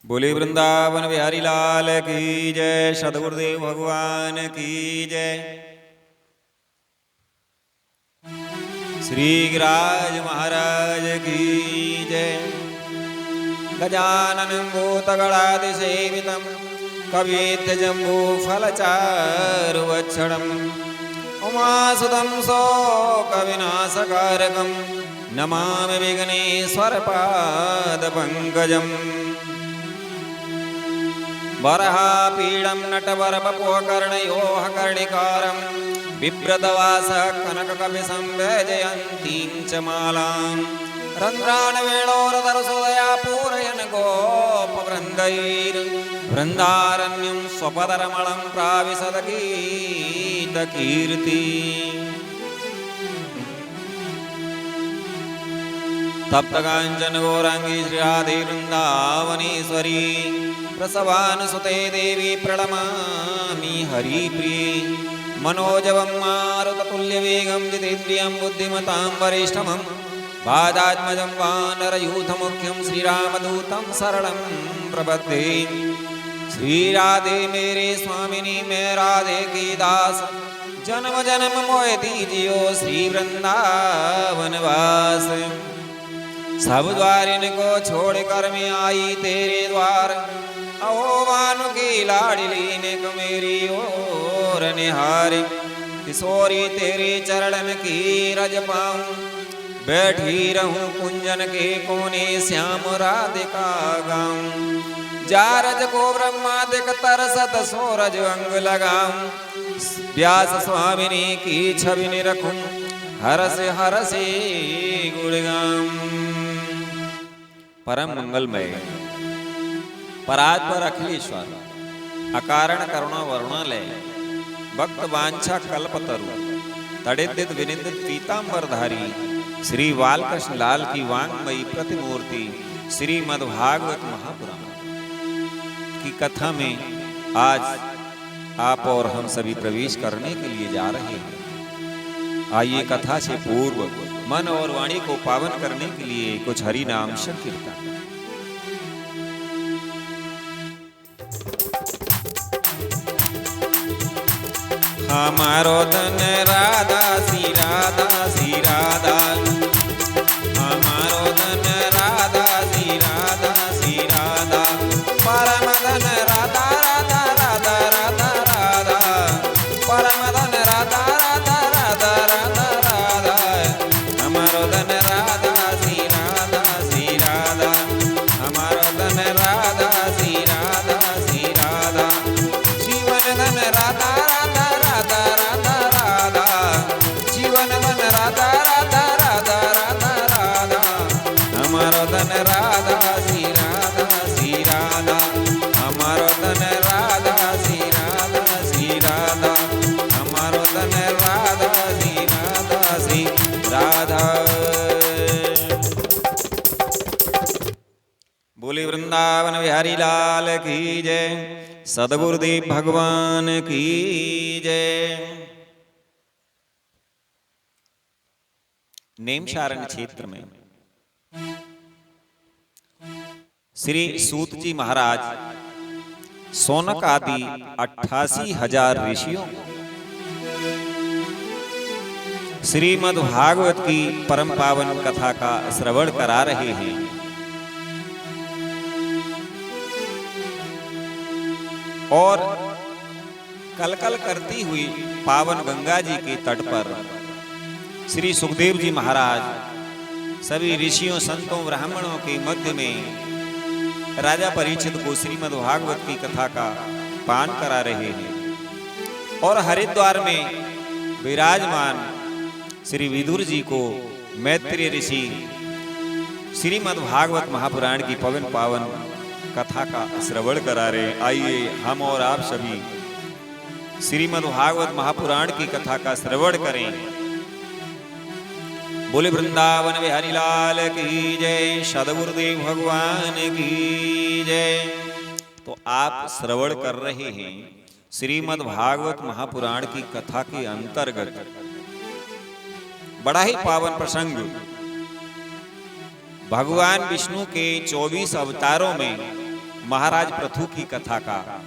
बोले वृंदावन बिहारी लाल की जय। सदगुरुदेव भगवान की जय। श्री गिरिराज महाराज की जय। गजाननं भूतगणाधिसेवितं कवित्थजम्बू फलचारुवच्छडम् उमासुतं शोकविनाशकारकं नमामि विघ्नेश्वरपादपङ्कजम्। वरहापीडं नटवरवपुः कर्णिकारं बिभ्रतवासः कनककपिसंवेजयन्तीं च मालां रन्ध्राणवेणोरतरसोदया पूरयन् गोपवृन्दैर्वृन्दारण्यं स्वपदरमणं प्राविशदगीतकीर्ति। तप्तकाञ्चन गौराङ्गी श्रीराधे वृन्दावनेश्वरी प्रसवानुसुते देवी प्रणमामि हरिप्रिये। मनोजवं मारुततुल्यवेगं जितेन्द्रियं बुद्धिमतां वरिष्ठमं वादात्मजं वानरयूथमुख्यं श्रीरामदूतं शरणं प्रपद्ये। श्रीराधे मेरे स्वामिनी मैं राधे की दास जन्म जन्म मोह दीजियो श्री वृंदावनवास। सब द्वारिन को छोड़कर मैं आई तेरे द्वार अहो भानु की लाडली ने को मेरी ओर निहारे। किशोरी तेरे चरणन की रज पाऊं बैठी रहूं कुंजन के कोने श्याम राधिका गाऊं। जारज को ब्रह्मादिक तरसत सोरज अंग लगाऊं व्यास स्वामिनी की छवि ने रखूं हरसे हरसे गुणगाऊं। परम मंगलमय परात्पर अखिलेश्वर अकारण करुणा वरुणालय भक्त वांछा कल्पतरु तड़िदित विनिंदित पीतांबरधारी श्री बालकृष्ण लाल की वांगमयी प्रतिमूर्ति श्रीमद्भागवत महापुराण की कथा में आज आप और हम सभी प्रवेश करने के लिए जा रहे हैं। आइए कथा से पूर्व मन और वाणी को पावन करने के लिए कुछ हरि नाम संकीर्तन। हमारो धन राधा सी राधा सी राधा। हमारो धन राधा सी राधा सी राधा। परम धन राधा राधा राधा राधा राधा। परम धन राधा राधा राधा राधा राधा। हमारो धन राधा सी राधा सी राधा। हमारो धन राधा सी राधा सी राधा। जीवन धन राधा राधा राधा राधा राधा। जीवन धन राधा राधा राधा राधा राधा। हमारो धन राधा सी राधा सी राधा। हमारो धन राधा सी राधा सी राधा। हमारो धन राधा सी राधा सी राधा। बोले वृंदावन बिहारी लाल की जय। सदगुरुदेव भगवान की जय। नेमशारण्य क्षेत्र में श्री सूत जी महाराज सोनक आदि 88,000 ऋषियों को श्रीमद् भागवत की परम पावन कथा का श्रवण करा रहे हैं। और कलकल करती हुई पावन गंगा जी के तट पर श्री सुखदेव जी महाराज सभी ऋषियों संतों ब्राह्मणों के मध्य में राजा परीक्षित को श्रीमद् भागवत की कथा का पान करा रहे हैं। और हरिद्वार में विराजमान श्री विदुर जी को मैत्रेय ऋषि श्रीमद् भागवत महापुराण की पवन पावन कथा का श्रवण करा रहे। आइए हम और आप सभी श्रीमद् भागवत महापुराण की कथा का श्रवण करें। बोले वृंदावन बिहारी लाल की जय। सदगुरुदेव भगवान की जय। तो आप श्रवण कर रहे हैं श्रीमद् भागवत महापुराण की कथा के अंतर्गत बड़ा ही पावन प्रसंग भगवान विष्णु के 24 अवतारों में महाराज पृथु की कथा का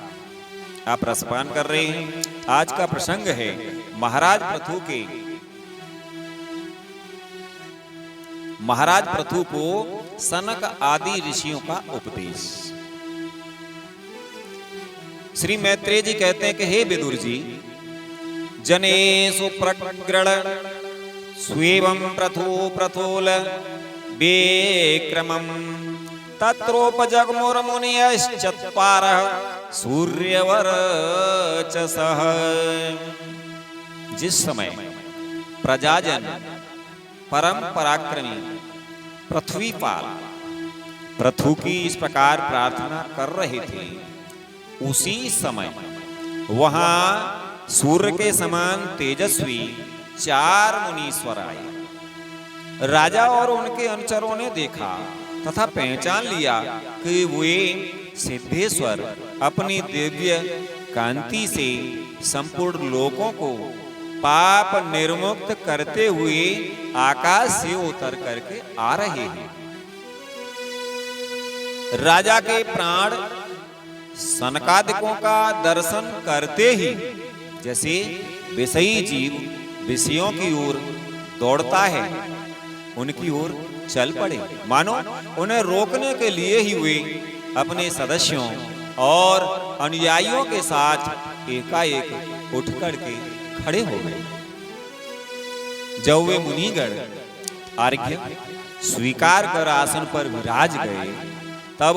आप रसपान कर रहे हैं। आज का प्रसंग है महाराज पृथु को सनक आदि ऋषियों का उपदेश। श्री मैत्रेय जी कहते हैं कि हे विदुर जी, जनेषु प्रगृण स्वेवं प्रथोल विक्रमं तत्रोपजग्मुर्मुनयश्चत्वारः सूर्यवर्चसः। जिस समय प्रजाजन परम पराक्रमी पृथ्वीपाल पृथु की इस प्रकार प्रार्थना कर रहे थे, उसी समय वहां सूर्य के समान तेजस्वी 4 मुनीश्वर आए। राजा और उनके अनुचरों ने देखा तथा पहचान लिया कि वे सिद्धेश्वर अपनी दिव्य कांति से संपूर्ण लोकों को पाप निर्मुक्त करते हुए आकाश से उतर करके आ रहे हैं। राजा के प्राण सनकादिकों का दर्शन करते ही जैसे विषयी जीव विषयों की ओर दौड़ता है, उनकी ओर चल पड़े, मानो उन्हें रोकने के लिए ही वे अपने सदस्यों और अनुयायियों के साथ एकाएक उठ करके खड़े हो गए। जब वे मुनिगण अर्घ्य स्वीकार कर आसन पर विराज गए, तब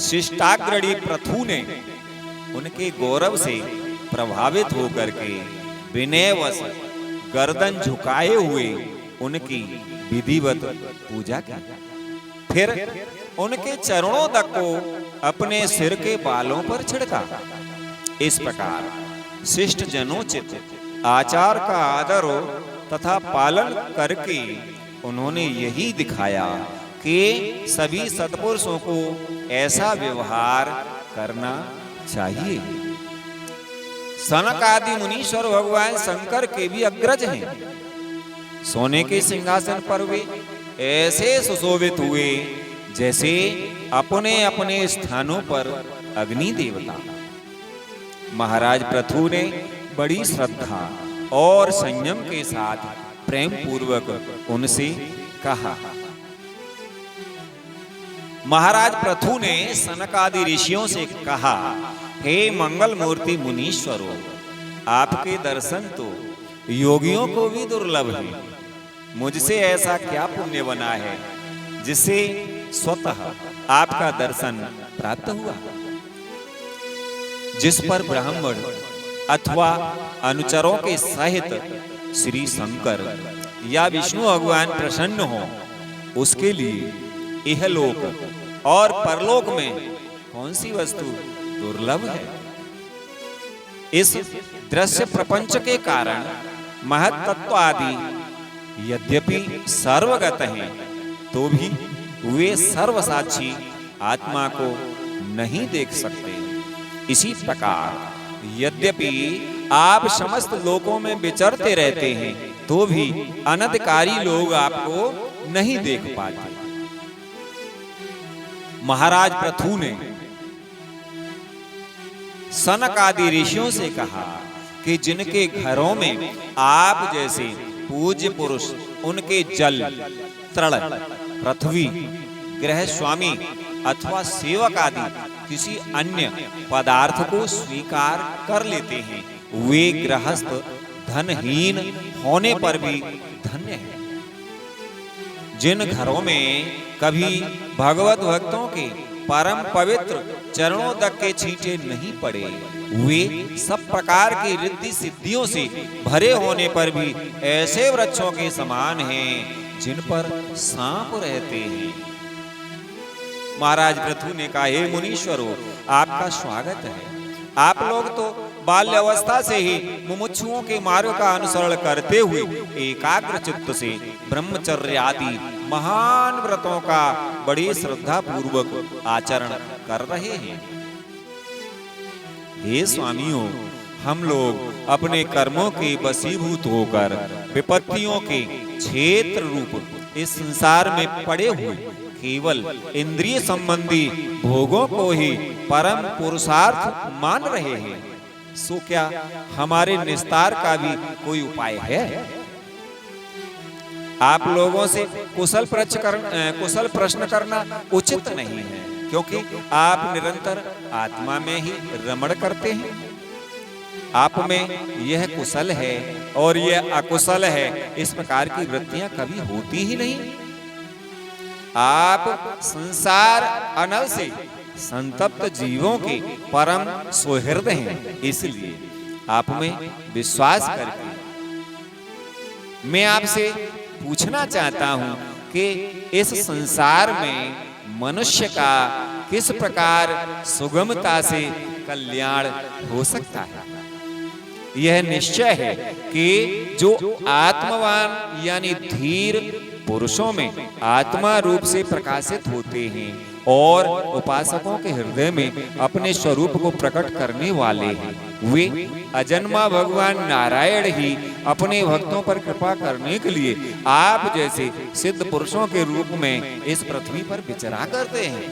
शिष्टाग्रणी पृथु ने उनके गौरव से प्रभावित होकर के विनयवश गर्दन झुकाए हुए उनकी विधिवत पूजा की। फिर उनके चरणों तक को अपने सिर के बालों पर छिड़का। इस प्रकार शिष्ट जनोचित आचार का आदर तथा पालन करके उन्होंने यही दिखाया कि सभी सत्पुरुषों को ऐसा व्यवहार करना चाहिए। सनक आदि मुनीश्वर भगवान शंकर के भी अग्रज हैं। सोने के सिंहासन पर वे ऐसे सुशोभित हुए जैसे अपने अपने स्थानों पर अग्नि देवता। महाराज पृथु ने बड़ी श्रद्धा और संयम के साथ प्रेम पूर्वक उनसे कहा। महाराज पृथु ने सनक आदि ऋषियों से कहा, हे मंगल मूर्ति मुनीश्वरों, आपके दर्शन तो योगियों को भी दुर्लभ है। मुझसे ऐसा क्या पुण्य बना है जिससे स्वतः आपका दर्शन प्राप्त हुआ। जिस पर ब्राह्मण अथवा अनुचरों के सहित श्री शंकर या विष्णु भगवान प्रसन्न हो, उसके लिए इहलोक और परलोक में कौन सी वस्तु दुर्लभ है। इस दृश्य प्रपंच के कारण महत्त्व आदि यद्यपि सर्वगत हैं, तो भी वे सर्वसाक्षी आत्मा को नहीं देख सकते। इसी प्रकार यद्यपि आप समस्त लोकों में विचरते रहते हैं, तो भी अनधिकारी लोग आपको नहीं देख पाते। महाराज पृथु ने सनक आदि ऋषियों से कहा कि जिनके घरों में आप जैसे पूज्य पुरुष उनके जल, तृण, पृथ्वी, गृह स्वामी अथवा सेवक आदि किसी अन्य पदार्थ को स्वीकार कर लेते हैं, वे गृहस्थ धनहीन होने पर भी धन्य हैं। जिन घरों में कभी भगवत भक्तों के परम पवित्र चरणों तक के छींटे नहीं पड़े, वे सब प्रकार की रिद्धि सिद्धियों से भरे होने पर भी ऐसे वृक्षों के समान हैं जिन पर सांप रहते हैं। महाराज पृथु ने कहा, हे मुनीश्वरों, आपका स्वागत है। आप लोग तो बाल्यावस्था से ही मुमुक्षुओं के मार्ग का अनुसरण करते हुए एकाग्र चित्त से ब्रह्मचर्य आदि महान व्रतों का बड़ी श्रद्धा पूर्वक आचरण कर रहे हैं। हे स्वामियों, हम लोग अपने कर्मों के वशीभूत होकर विपत्तियों के क्षेत्र रूप इस संसार में पड़े हुए केवल इंद्रिय संबंधी भोगों को ही परम पुरुषार्थ मान रहे हैं। सो क्या हमारे निस्तार का भी कोई उपाय है? आप लोगों से कुशल प्रश्न करना उचित नहीं है, क्योंकि आप निरंतर आत्मा में ही रमण करते हैं। आप में यह कुशल है और यह अकुशल है, इस प्रकार की वृत्तियां कभी होती ही नहीं। आप संसार अनल से संतप्त जीवों के परम सुहृदय हैं, इसलिए आप में विश्वास करके मैं आपसे पूछना चाहता हूं कि इस संसार में मनुष्य का किस प्रकार सुगमता से कल्याण हो सकता है। यह निश्चय है कि जो आत्मवान यानी धीर पुरुषों में आत्मा रूप से प्रकाशित होते हैं और उपासकों के हृदय में अपने स्वरूप को प्रकट करने वाले हैं, वे अजन्मा भगवान नारायण ही अपने भक्तों पर कृपा करने के लिए आप जैसे सिद्ध पुरुषों के रूप में इस पृथ्वी पर विचरा करते हैं।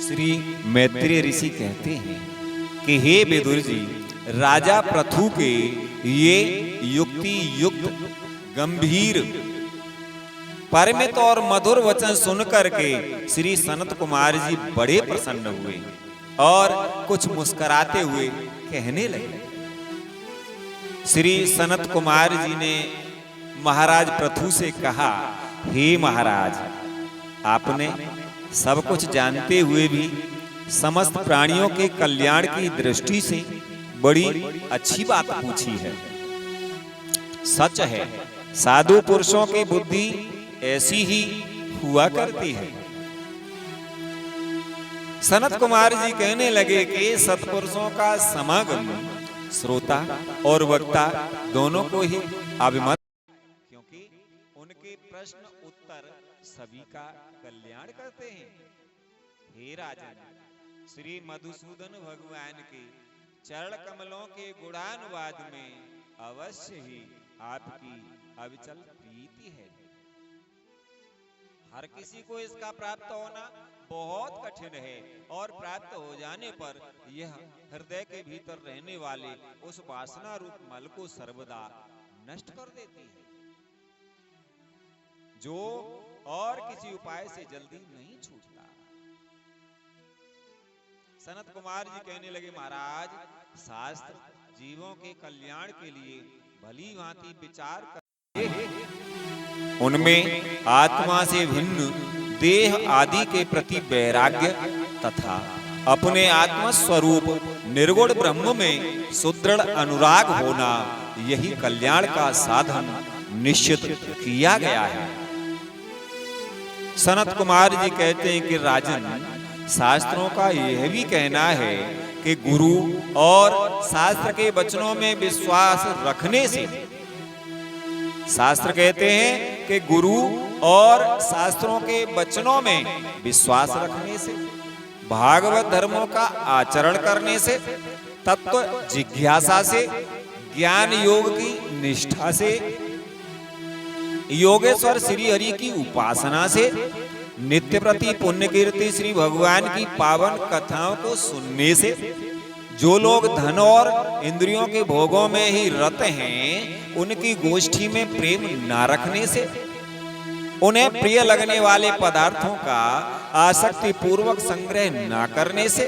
श्री मैत्रेय ऋषि कहते हैं कि हे विदुर जी, राजा पृथु के ये युक्ति युक्त गंभीर परिमित और मधुर वचन सुनकर के श्री सनत कुमार जी बड़े प्रसन्न हुए और कुछ मुस्कुराते हुए कहने लगे। श्री सनत कुमार जी ने महाराज पृथु से कहा, हे महाराज, आपने सब कुछ जानते हुए भी समस्त प्राणियों के कल्याण की दृष्टि से बड़ी अच्छी बात पूछी है। सच है, साधु पुरुषों की बुद्धि ऐसी ही हुआ करती है। सनत कुमार जी कहने लगे कि सत्पुरुषों का समागम श्रोता और वक्ता दोनों को ही अभिमत, क्योंकि उनके प्रश्न उत्तर सभी का कल्याण करते हैं। हे राजन, श्री मधुसूदन भगवान के चरण कमलों के गुणानुवाद में अवश्य ही आपकी अविचल प्रीति है। हर किसी को इसका प्राप्त होना बहुत कठिन है और प्राप्त हो जाने पर यह हृदय के भीतर रहने वाले उस वासना रूप मल को सर्वदा नष्ट कर देती है, जो और किसी उपाय से जल्दी नहीं छूटता। सनत कुमार जी कहने लगे, महाराज, शास्त्र जीवों के कल्याण के लिए भली भांति विचार करते हैं। उनमें आत्मा से भिन्न देह आदि के प्रति वैराग्य तथा अपने आत्म स्वरूप निर्गुण ब्रह्म में सुदृढ़ अनुराग होना, यही कल्याण का साधन निश्चित किया गया है। सनत कुमार जी कहते हैं कि राजन, शास्त्रों का यह भी कहना है कि गुरु और शास्त्र के वचनों में विश्वास रखने से, शास्त्र कहते हैं कि गुरु और शास्त्रों के वचनों में विश्वास रखने से, भागवत धर्मों का आचरण करने से, तत्व जिज्ञासा से, ज्ञान योग की निष्ठा से, योगेश्वर श्री हरि की उपासना से, नित्य प्रति पुण्य कीर्ति श्री भगवान की पावन कथाओं को सुनने से, जो लोग धन और इंद्रियों के भोगों में ही रत हैं, उनकी गोष्ठी में प्रेम ना रखने से, उन्हें प्रिय लगने वाले पदार्थों का आसक्ति पूर्वक संग्रह ना करने से,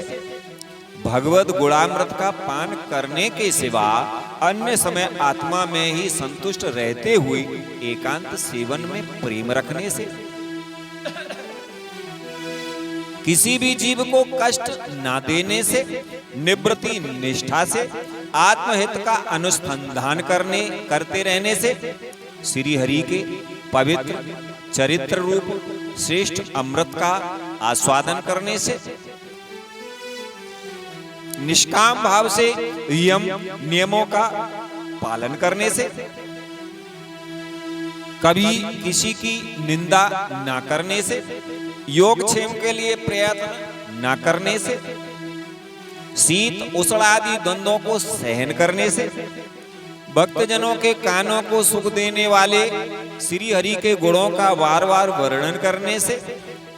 भगवत गुणामृत का पान करने के सिवा अन्य समय आत्मा में ही संतुष्ट रहते हुए एकांत सेवन में प्रेम रखने से, किसी भी जीव को कष्ट ना देने से, निवृत्ति निष्ठा से, आत्महित का अनुसंधान करते रहने से, श्री हरि के पवित्र चरित्र रूप श्रेष्ठ अमृत का आस्वादन करने से, निष्काम भाव से यम नियमों का पालन करने से, कभी किसी की निंदा ना करने से, योगक्षेम के लिए प्रयत्न ना करने से, शीत उष्ण आदि द्वंद्वों को सहन करने से, भक्तजनों के कानों को सुख देने वाले श्री हरि के गुणों का बार बार वर्णन करने से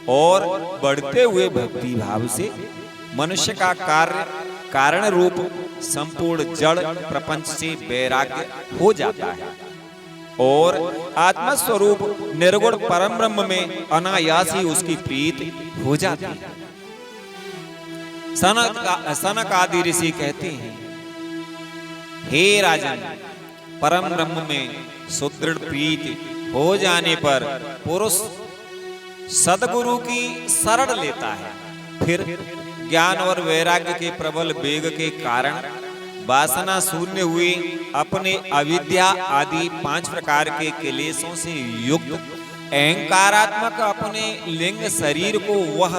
और बढ़ते हुए भक्ति भाव से मनुष्य का कारण रूप संपूर्ण जड़ प्रपंच से वैराग्य हो जाता है और आत्मस्वरूप निर्गुण परम ब्रह्म में अनायास ही उसकी प्रीति हो जाती है। सनक आदि ऋषि कहते हैं, हे राजन, परम ब्रह्म में सुदृढ़ प्रीति हो जाने पर पुरुष सदगुरु की शरण लेता है। फिर ज्ञान और वैराग्य के प्रबल वेग के कारण वासना शून्य हुए अपने अविद्या आदि 5 प्रकार के क्लेशों से युक्त अहंकारात्मक अपने लिंग शरीर को वह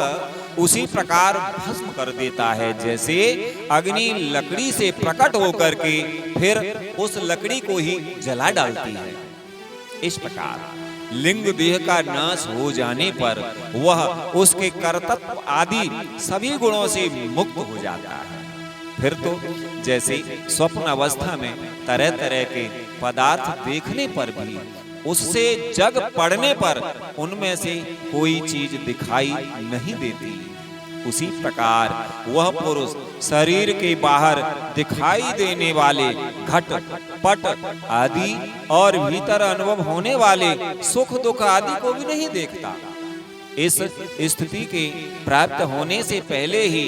उसी प्रकार भस्म कर देता है जैसे अग्नि लकड़ी से प्रकट होकर के फिर उस लकड़ी को ही जला डालती है। इस प्रकार लिंग देह का नाश हो जाने पर वह उसके कर्तव्य आदि सभी गुणों से मुक्त हो जाता है। फिर तो जैसे स्वप्न अवस्था में तरह तरह के पदार्थ देखने पर भी उससे जग पड़ने पर उनमें से कोई चीज दिखाई नहीं देती, उसी प्रकार वह पुरुष शरीर के बाहर दिखाई देने वाले घट पट आदि और भीतर अनुभव होने वाले सुख दुख आदि को भी नहीं देखता। इस स्थिति के प्राप्त होने से पहले ही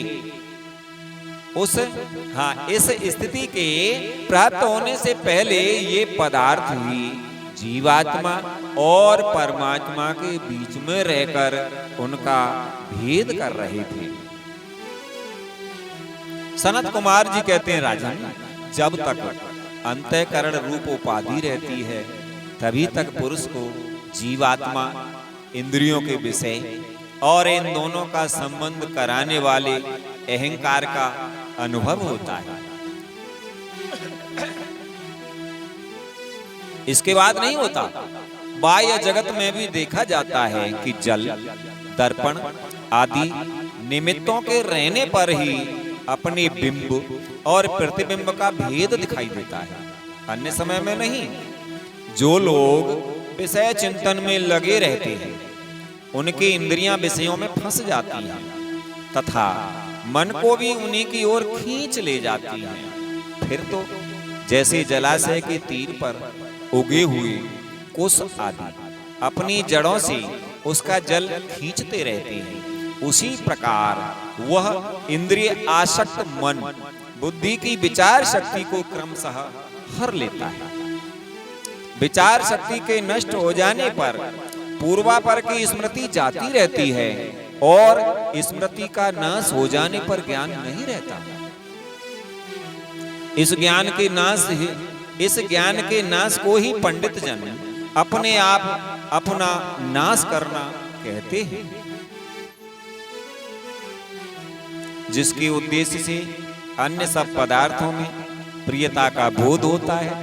इस स्थिति के प्राप्त होने से पहले ये पदार्थ ही जीवात्मा और परमात्मा के बीच में रहकर उनका भेद कर रहे थे। सनत कुमार जी कहते हैं, राजन, जब तक अंतःकरण रूप उपाधि रहती है तभी तक पुरुष को जीवात्मा, इंद्रियों के विषय और इन दोनों का संबंध कराने वाले अहंकार का अनुभव होता है। इसके बाद नहीं होता। बाह्य जगत में भी देखा जाता है कि जल, दर्पण आदि निमित्तों के रहने पर ही अपने बिंब और प्रतिबिंब का भेद दिखाई देता है, अन्य समय में नहीं। जो लोग विषय चिंतन में लगे रहते हैं उनकी इंद्रियां विषयों में फंस जाती हैं तथा मन को भी उन्हीं की ओर खींच ले जाती हैं। फिर तो जैसे जलाशय के तीर पर उगे हुए कुश आदि अपनी जड़ों से उसका जल खींचते रहते हैं, उसी प्रकार वह इंद्रिय आसक्त मन बुद्धि की विचार शक्ति को क्रमशः हर लेता है। विचार शक्ति के नष्ट हो जाने पर पूर्वापर की स्मृति जाती रहती है और स्मृति का नाश हो जाने पर ज्ञान नहीं रहता। इस ज्ञान के नाश को ही पंडित जन अपने आप अपना नाश करना कहते हैं, जिसके उद्देश्य से अन्य सब पदार्थों में प्रियता का बोध होता है।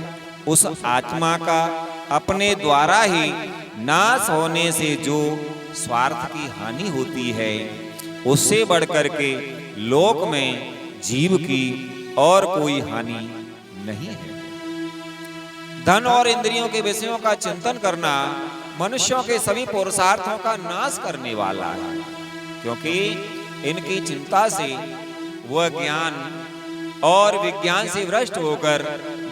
उस आत्मा का अपने द्वारा ही नाश होने से जो स्वार्थ की हानि होती है उससे बढ़कर के लोक में जीव की और कोई हानि नहीं है। धन और इंद्रियों के विषयों का चिंतन करना मनुष्यों के सभी पुरुषार्थों का नाश करने वाला है, क्योंकि इनकी चिंता से वह ज्ञान और विज्ञान से भ्रष्ट होकर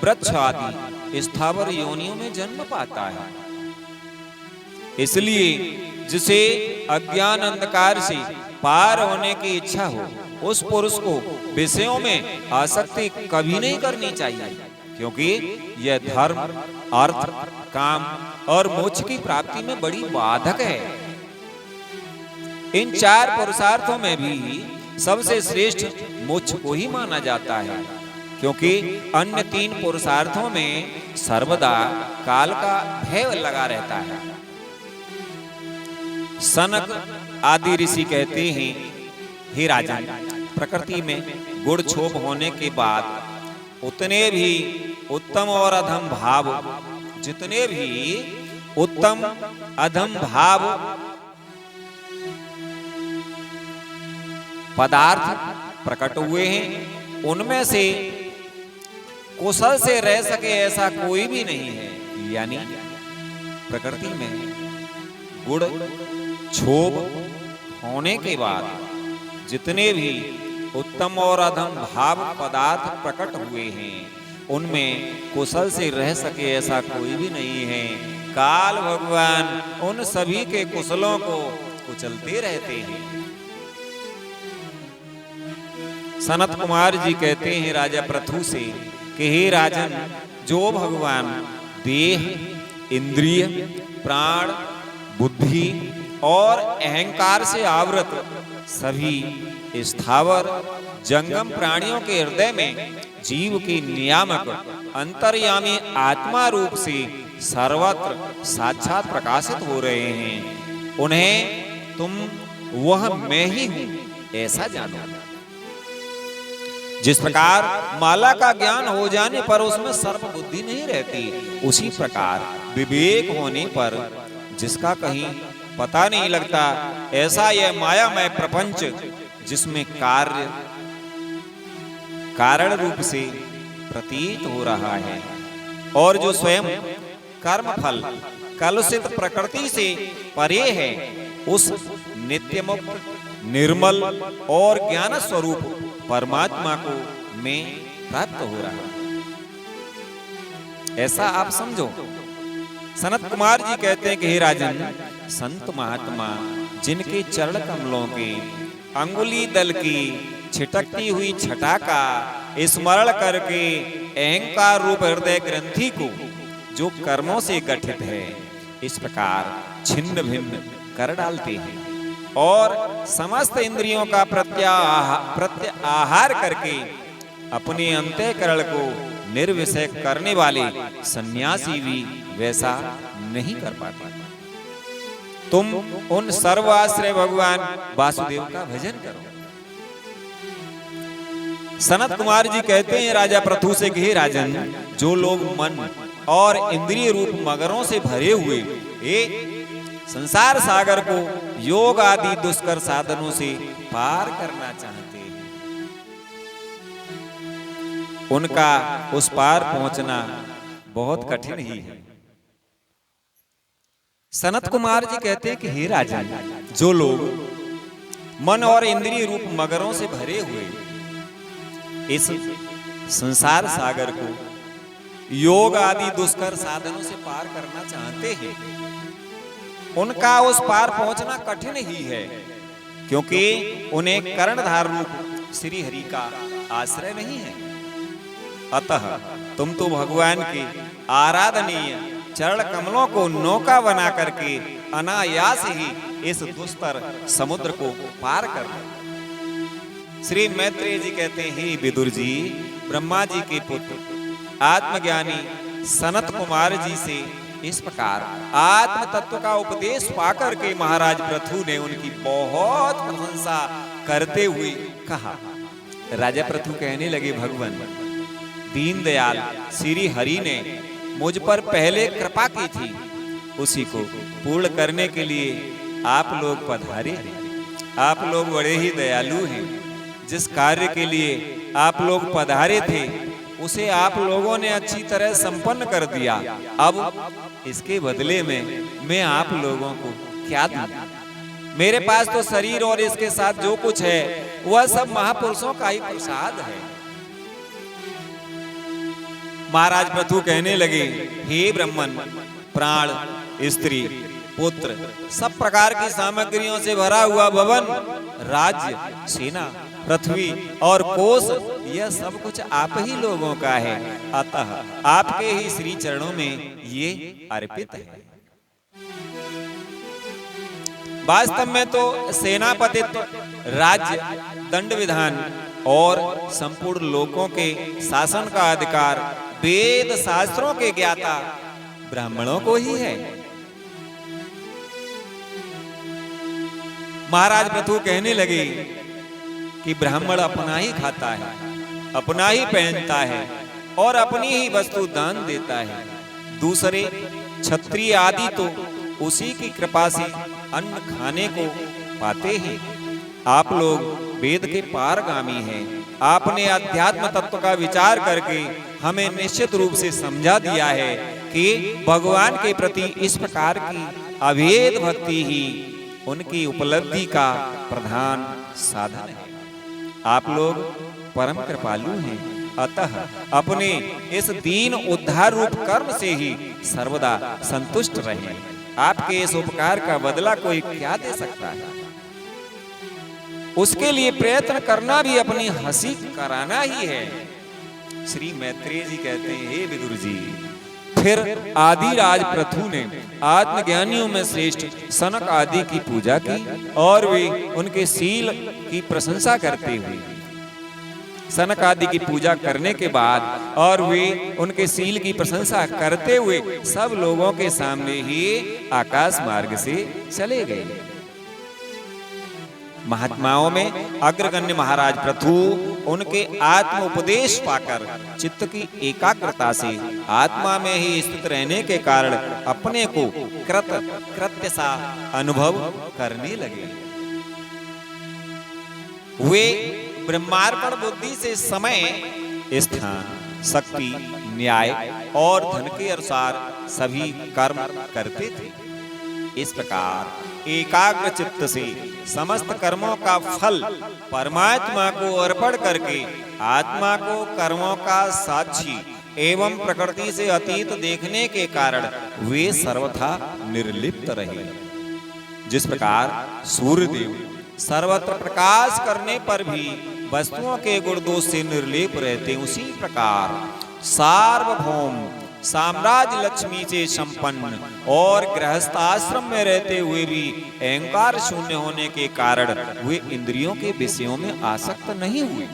वृक्ष आदि स्थावर योनियों में जन्म पाता है। इसलिए जिसे अज्ञान अंधकार से पार होने की इच्छा हो उस पुरुष को विषयों में आसक्ति कभी नहीं करनी चाहिए, क्योंकि यह धर्म, अर्थ, काम और मोक्ष की प्राप्ति में बड़ी बाधक है। इन 4 पुरुषार्थों में भी सबसे श्रेष्ठ मोक्ष को ही माना जाता है, क्योंकि अन्य 3 पुरुषार्थों में सर्वदा काल का भय लगा रहता है। सनक आदि ऋषि कहते हैं, हे राजन, प्रकृति में गुण क्षोभ होने के बाद उतने भी उत्तम और अधम भाव, जितने भी उत्तम अधम भाव पदार्थ प्रकट हुए हैं उनमें से कुशल से रह सके ऐसा कोई भी नहीं है। यानी प्रकृति में गुण क्षोभ होने के बाद जितने भी उत्तम और अधम भाव पदार्थ प्रकट हुए हैं, उनमें कुशल से रह सके ऐसा कोई भी नहीं है। काल भगवान उन सभी के कुशलों को कुचलते रहते हैं। सनत कुमार जी कहते हैं राजा पृथु से कि हे राजन, जो भगवान देह, इंद्रिय, प्राण, बुद्धि और अहंकार से आवृत सभी स्थावर जंगम प्राणियों के हृदय में जीव की नियामक अंतर्यामी आत्मा रूप से सर्वत्र साक्षात प्रकाशित हो रहे हैं, उन्हें तुम वह मैं ही हूं ऐसा जानो। जिस प्रकार माला का ज्ञान हो जाने पर उसमें सर्प बुद्धि नहीं रहती, उसी प्रकार विवेक होने पर जिसका कहीं पता नहीं लगता, ऐसा यह मायामय प्रपंच जिसमें कार्य कारण रूप से प्रतीत हो रहा है और जो स्वयं कर्म फल कलुषित प्रकृति से परे है, उस नित्य मुक्त निर्मल और ज्ञान स्वरूप परमात्मा को मैं प्राप्त हो रहा हूं, ऐसा आप समझो। सनत कुमार जी कहते हैं कि हे राजन, संत महात्मा जिनके चरण कमलों के अंगुली दल की छिटकती हुई छटा का स्मरण करके अहंकार रूप हृदय ग्रंथि को जो कर्मों से गठित है इस प्रकार छिन्न भिन्न कर डालते हैं और समस्त इंद्रियों का प्रत्याहार करके अपने अंतःकरण को निर्विषय करने वाले सन्यासी भी वैसा नहीं कर पाते। तुम उन सर्वाश्रय भगवान वासुदेव का भजन करो। सनत कुमार जी कहते हैं राजा पृथु से कि हे राजन, जो लोग मन और इंद्रिय रूप मगरों से भरे हुए संसार सागर को योग आदि दुष्कर साधनों से पार करना चाहते हैं, उनका उस पार पहुंचना बहुत कठिन ही है। सनत कुमार जी कहते हैं कि हे राजा, जो लोग मन और इंद्रिय रूप मगरों से भरे हुए इस संसार सागर को योग आदि दुष्कर साधनों से पार करना चाहते हैं, उनका उस पार पहुंचना कठिन ही है, क्योंकि उन्हें कर्णधार रूप श्री हरि का आश्रय नहीं है। अतः तुम तो भगवान के आराधनीय चरण कमलों को नौका बना करके अनायास ही इस दुस्तर समुद्र को पार कर लो। श्री मैत्रेय जी कहते हैं, हे विदुर जी, ब्रह्मा जी के पुत्र आत्मज्ञानी सनत कुमार जी से इस प्रकार आत्म तत्व का उपदेश पाकर के महाराज पृथु ने उनकी बहुत प्रशंसा करते हुए कहा। राजा पृथु कहने लगे, भगवान दीनदयाल श्री हरि ने मुझ पर पहले कृपा की थी, उसी को पूर्ण करने के लिए आप लोग पधारे हैं। आप लोग बड़े ही दयालु हैं। जिस कार्य के लिए आप लोग पधारे थे उसे आप लोगों ने अच्छी तरह संपन्न कर दिया। अब इसके बदले में मैं आप लोगों को क्या दूं? मेरे पास तो शरीर और इसके साथ जो कुछ है वह सब महापुरुषों का ही प्रसाद है। महाराज पृथु कहने लगे, हे ब्रह्मन, प्राण, स्त्री, पुत्र, सब प्रकार की सामग्रियों से भरा हुआ भवन, राज्य, सेना, पृथ्वी और कोष, यह सब कुछ आप ही लोगों का है। अतः आपके ही श्री चरणों में ये अर्पित है। वास्तव में तो सेनापतित्व, राज्य, दंड विधान और संपूर्ण लोकों के शासन का अधिकार वेद शास्त्रों के ज्ञाता ब्राह्मणों को ही है। महाराज पृथु कहने लगे कि ब्राह्मण अपना ही खाता है, अपना ही पहनता है और अपनी ही वस्तु दान देता है। दूसरे क्षत्रिय आदि तो उसी की कृपा से अन्न खाने को पाते हैं। आप लोग वेद के पारगामी हैं। आपने अध्यात्म तत्व का विचार करके हमें निश्चित रूप से समझा दिया है कि भगवान के प्रति इस प्रकार की अभेद भक्ति ही उनकी उपलब्धि का प्रधान साधन है। आप लोग परम कृपालु हैं, अतः अपने इस दीन उद्धार रूप कर्म से ही सर्वदा संतुष्ट रहें। आपके इस उपकार का बदला कोई क्या दे सकता है? उसके लिए प्रयत्न करना भी अपनी हंसी कराना ही है। श्री मैत्रेय जी कहते हैं, हे विदुर जी, फिर आदिराज पृथु ने आत्मज्ञानियों में श्रेष्ठ सनक आदि की पूजा की और वे उनके शील की प्रशंसा करते हुए, सनक आदि की पूजा करने के बाद और वे उनके शील की प्रशंसा करते हुए सब लोगों के सामने ही आकाश मार्ग से चले गए। महात्माओं में अग्रगण्य महाराज पृथु उनके आत्म उपदेश पाकर चित्त की एकाग्रता से आत्मा में ही स्थित रहने के कारण अपने को कृत्य सा अनुभव करने लगे। वे ब्रह्मार्पण बुद्धि से समय, स्थान, शक्ति, न्याय और धन के अनुसार सभी कर्म करते थे। इस प्रकार एकाग्र चित्त से समस्त कर्मों का फल परमात्मा को अर्पण करके आत्मा को कर्मों का साक्षी एवं प्रकृति से अतीत देखने के कारण वे सर्वथा निर्लिप्त रहे। जिस प्रकार सूर्यदेव सर्वत्र प्रकाश करने पर भी वस्तुओं के गुण दोष से निर्लेप रहते, उसी प्रकार सार्वभौम साम्राज्य लक्ष्मी से संपन्न और गृहस्थाश्रम में रहते हुए भी अहंकार शून्य होने के कारण वे इंद्रियों के विषयों में आसक्त नहीं हुए।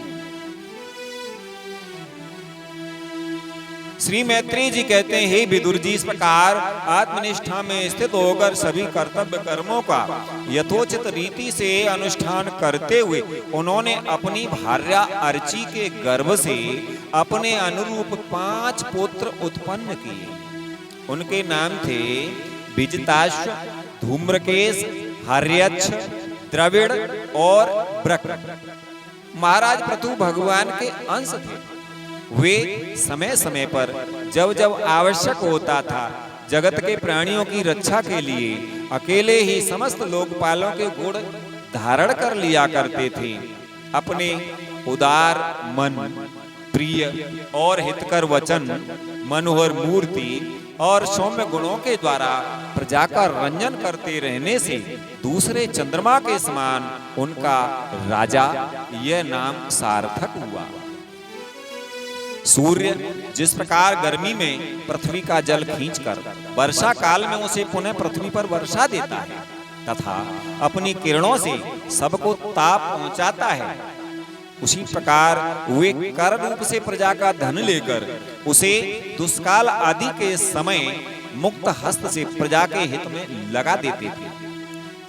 श्री मैत्रेय जी कहते हैं, हे विदुर जी, इस प्रकार आत्मनिष्ठा में स्थित होकर सभी कर्तव्य कर्मों का यथोचित रीति से अनुष्ठान करते हुए उन्होंने अपनी भार्या अर्ची के गर्भ से अपने अनुरूप 5 पुत्र उत्पन्न किए। उनके नाम थे विजिताश्व, धूम्रकेश, हर्यक्ष, द्रविड़ और ब्रक। महाराज पृथु भगवान के अंश थे। वे समय समय पर जब जब आवश्यक होता था जगत के प्राणियों की रक्षा के लिए अकेले ही समस्त लोकपालों के गुण धारण कर लिया करते थे। अपने उदार मन, प्रिय और हितकर वचन, मनोहर मूर्ति और सौम्य गुणों के द्वारा प्रजा का रंजन करते रहने से दूसरे चंद्रमा के समान उनका राजा यह नाम सार्थक हुआ। सूर्य जिस प्रकार गर्मी में पृथ्वी का जल खींचकर वर्षा काल में उसे पुनः पृथ्वी पर वर्षा देता है तथा अपनी किरणों से सबको ताप पहुंचाता है, उसी प्रकार वे कर रूप से प्रजा का धन लेकर उसे दुष्काल आदि के समय मुक्त हस्त से प्रजा के हित में लगा देते थे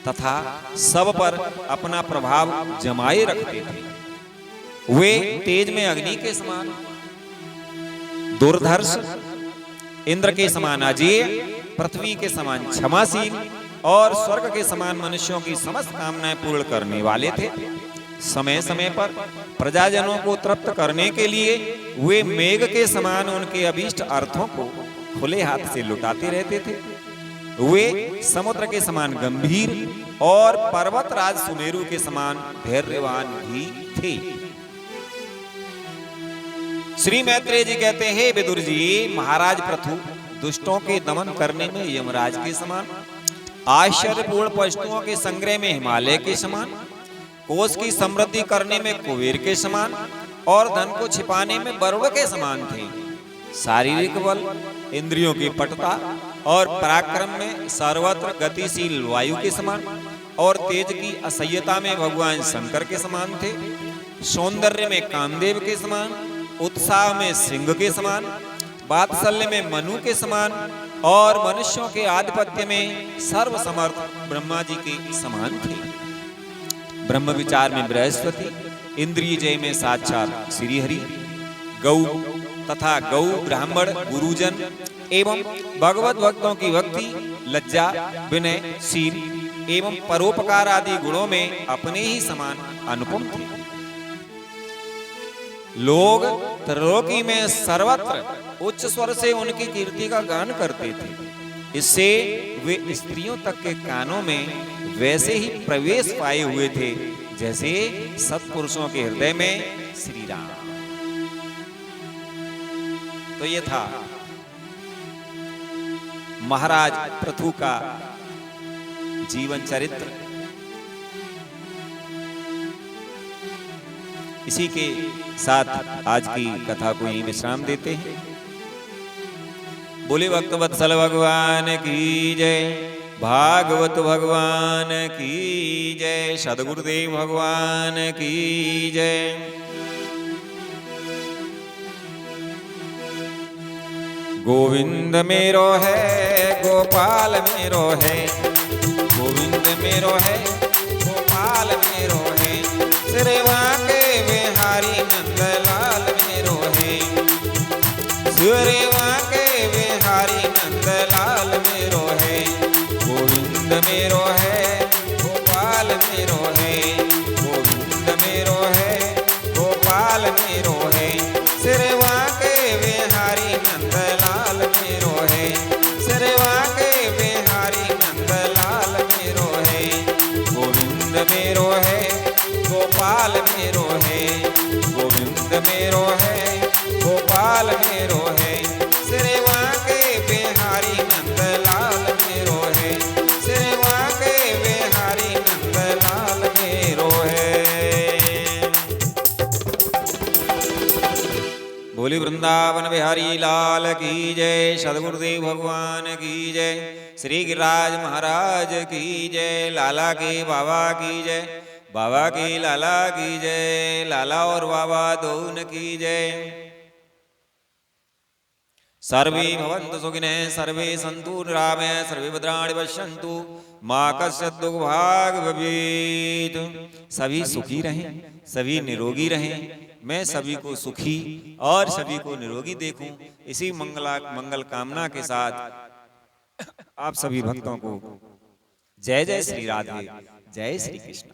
तथा सब पर अपना प्रभाव जमाए रखते थे। वे तेज में अग्नि के समान, दुर्धर्ष, इंद्र के समान अजेय, पृथ्वी के समान क्षमाशील और स्वर्ग के समान मनुष्यों की समस्त कामनाएं पूर्ण करने वाले थे। समय समय पर प्रजाजनों को तृप्त करने के लिए वे मेघ के समान उनके अभीष्ट अर्थों को खुले हाथ से लुटाते रहते थे। वे समुद्र के समान गंभीर और पर्वतराज सुमेरु के समान धैर्यवान भी थे। श्री मैत्रेय जी कहते हैं, हे विदुर जी, महाराज पृथु दुष्टों के दमन करने में यमराज के समान, आश्चर्यपूर्ण वस्तुओं के संग्रह में हिमालय के समान, कोष की समृद्धि करने में कुबेर के समान और धन को छिपाने में वरुण के समान थे। शारीरिक बल, इंद्रियों की पटुता और पराक्रम में सर्वत्र गतिशील वायु के समान और तेज की असह्यता में भगवान शंकर के समान थे। सौंदर्य में कामदेव के समान, उत्साह में सिंह के समान, वात्सल्य में मनु के समान और मनुष्यों के आधिपत्य में सर्वसमर्थ ब्रह्मा जी के समान थे। ब्रह्म विचार में बृहस्पति, इंद्रिय जय में साक्षात श्री हरि, गौ तथा गौ ब्राह्मण गुरुजन एवं भगवत भक्तों की भक्ति, लज्जा, विनय, शील एवं परोपकार आदि गुणों में अपने ही समान अनुपम थे। लोग त्रिलोकी में सर्वत्र उच्च स्वर से उनकी कीर्ति का गान करते थे। इससे वे स्त्रियों तक के कानों में वैसे ही प्रवेश पाए हुए थे जैसे सत्पुरुषों के हृदय में श्री राम। तो ये था महाराज पृथु का जीवन चरित्र। इसी के साथ आज की कथा को यहीं विश्राम देते हैं। बोले भक्त वत्सल भगवान की जय, भागवत भगवान की जय, सद्गुरुदेव भगवान की जय। गोविंद मेरो है, गोपाल मेरो है, गोविंद मेरो है, गोपाल मेरो है, सिरवा के बिहारी नंदलाल मेरो है, सिरवा के बिहारी नंदलाल मेरो है। गोविंद मेरो है, गोपाल मेरो है, गोविंद मेरो है, गोपाल मेरो है, सिरवा के बिहारी नंदलाल मेरो है, सिरवा के बिहारी नंदलाल मेरो है। गोविंद मेरो है, गोपाल मेरो है, गोविंद मेरो है, गोपाल मेरो है, सिरवा के बिहारी नंदलाल मेरो है, सिरवा के बिहारी नंदलाल मेरो है। बोली वृंदावन बिहारी लाल की जय, सद्गुरुदेव भगवान की जय, श्री गिरिराज महाराज की जय, लाला के बाबा की जय, बाबा की लाला की जय, लाला और बाबा दोनों की जय। सर्वे भवन्तु सुखिनः, सर्वे सन्तु निरामयाः, सर्वे भद्राणि पश्यन्तु, मा कश्चित् दुर्भाग् भवेत्। सभी सुखी रहें, सभी निरोगी रहें, मैं सभी को सुखी और सभी को निरोगी देखूं, इसी मंगल कामना के साथ आप सभी भक्तों को जय जय श्री राधे, जय श्री कृष्ण।